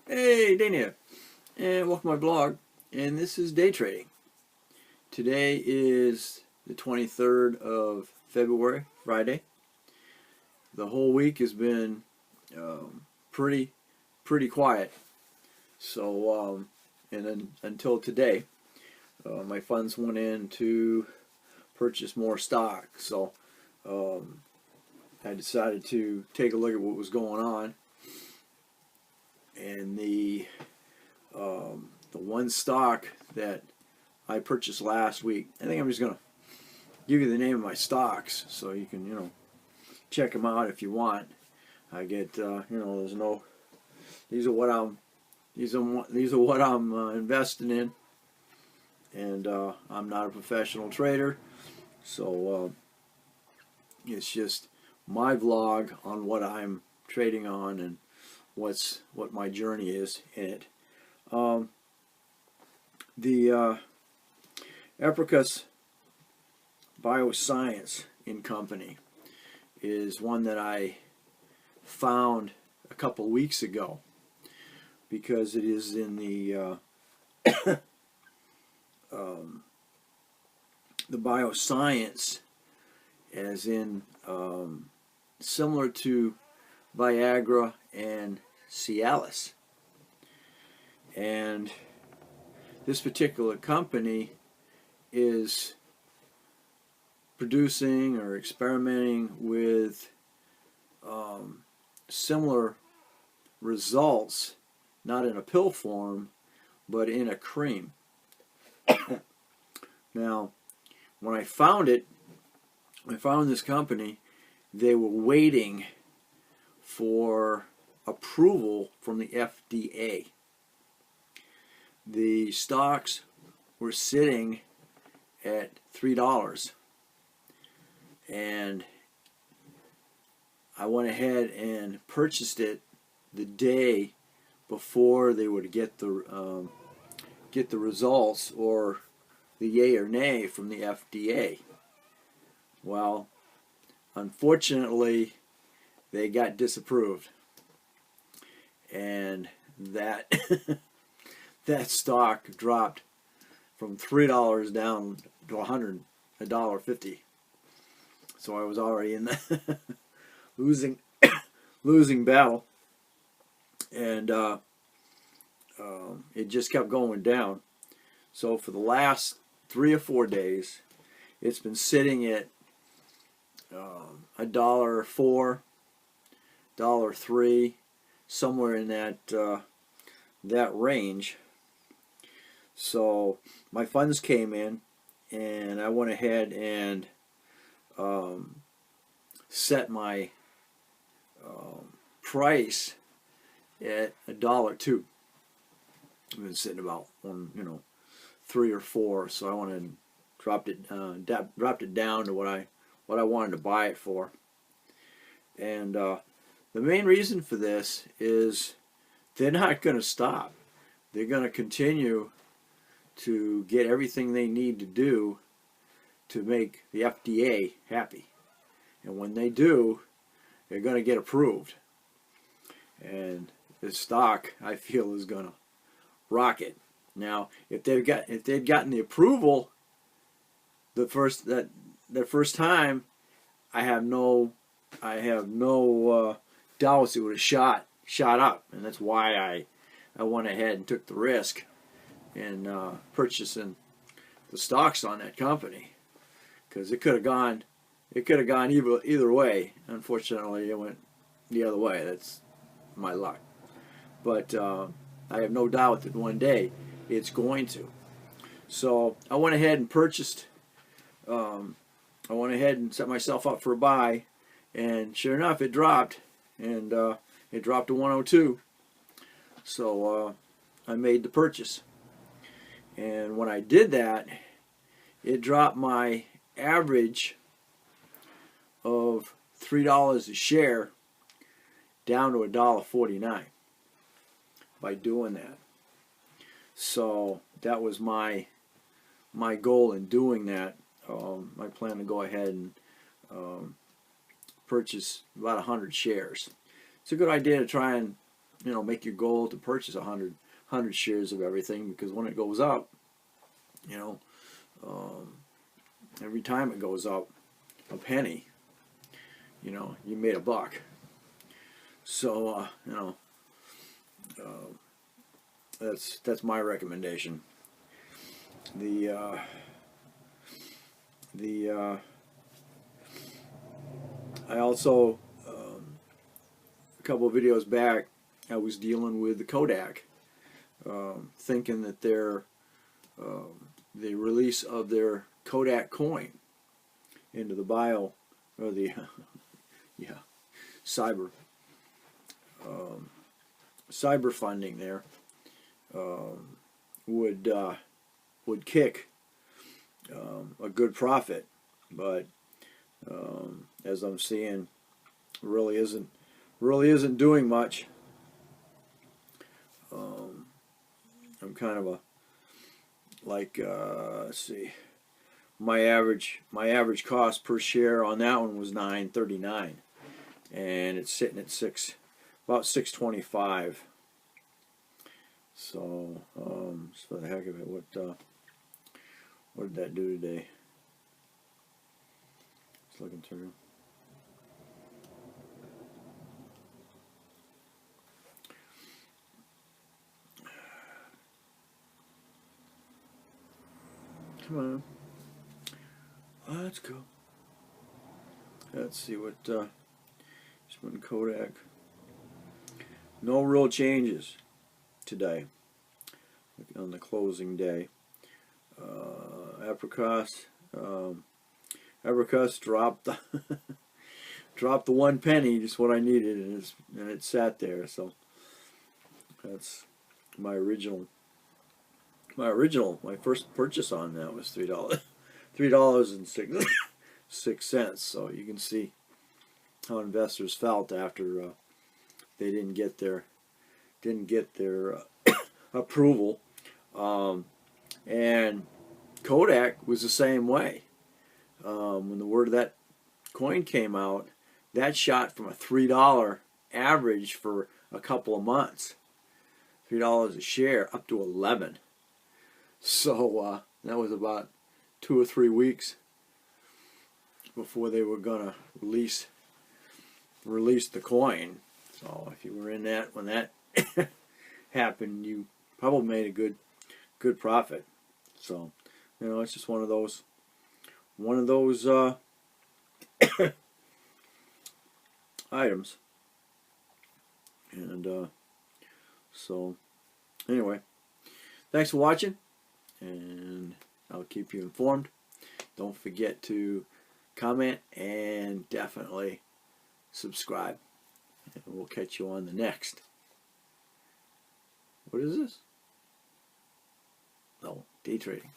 Hey, Dana, and welcome to my blog, and this is day trading. Today is the 23rd of February, Friday. The whole week has been pretty quiet. So, and then until today, my funds went in to purchase more stock. So, I decided to take a look at what was going on. And the one stock that I purchased last week, I think I'm just gonna give you the name of my stocks so you can check them out if you want. I get there's no, these are what I'm investing in, and I'm not a professional trader, so it's just my vlog on what I'm trading on and what my journey is in it. The Epicus Bioscience in Company is one that I found a couple weeks ago because it is in the the bioscience, as in similar to Viagra and Cialis. And this particular company is producing or experimenting with similar results, not in a pill form, but in a cream. Now, when I found this company, they were waiting for approval from the FDA. The stocks were sitting at $3, and I went ahead and purchased it the day before they would get the results, or the yay or nay, from the FDA. Well, unfortunately, they got disapproved, and that that stock dropped from $3 down to $1.50. So I was already in the losing battle, and it just kept going down. So for the last 3 or 4 days, it's been sitting at $1.04, $1.03, somewhere in that range. So my funds came in, and I went ahead and set my price at $1.02. I've been sitting about 3 or 4, so I wanted to dropped it down to what I wanted to buy it for. And the main reason for this is they're not going to stop. They're going to continue to get everything they need to do to make the FDA happy. And when they do, they're going to get approved. And the stock, I feel, is going to rocket. Now, if they'd gotten the approval the first time, I have no doubts it would have shot up, and that's why I went ahead and took the risk in purchasing the stocks on that company, because it could have gone either way. Unfortunately, it went the other way. That's my luck. But I have no doubt that one day it's going to. So I went ahead and purchased. I went ahead and set myself up for a buy, and sure enough, it dropped, and it dropped to 102. So I made the purchase, and when I did that, it dropped my average of $3 a share down to $1.49 by doing that. So that was my goal in doing that. I plan to go ahead and purchase about 100 shares. It's a good idea to try and, you know, make your goal to purchase 100 shares of everything, because when it goes up, you know, every time it goes up a penny, you know, you made a buck. So you know, that's my recommendation. I also, a couple of videos back, I was dealing with the Kodak, thinking that the release of their Kodak coin into the bio, or the yeah, cyber funding there, would kick a good profit, but as I'm seeing, really isn't doing much. I'm kind of let's see, my average cost per share on that one was $9.39, and it's sitting at about $6.25. So just for the heck of it, what did that do today? Just looking through. Come on. Let's go. Let's see what just went Kodak. No real changes today on the closing day. Apricots dropped the dropped the 1 penny, just what I needed, and it sat there. So that's my first purchase on that was $3.06. So you can see how investors felt after they didn't get their approval. And Kodak was the same way. When the word of that coin came out, that shot from a $3 average for a couple of months, $3 a share, up to $11. So that was about 2 or 3 weeks before they were gonna release the coin. So if you were in that when that happened, you probably made a good profit. So, you know, it's just one of those items. And so anyway, thanks for watching, and I'll keep you informed. Don't forget to comment and definitely subscribe, and we'll catch you on the next. What is this? Oh, day trading.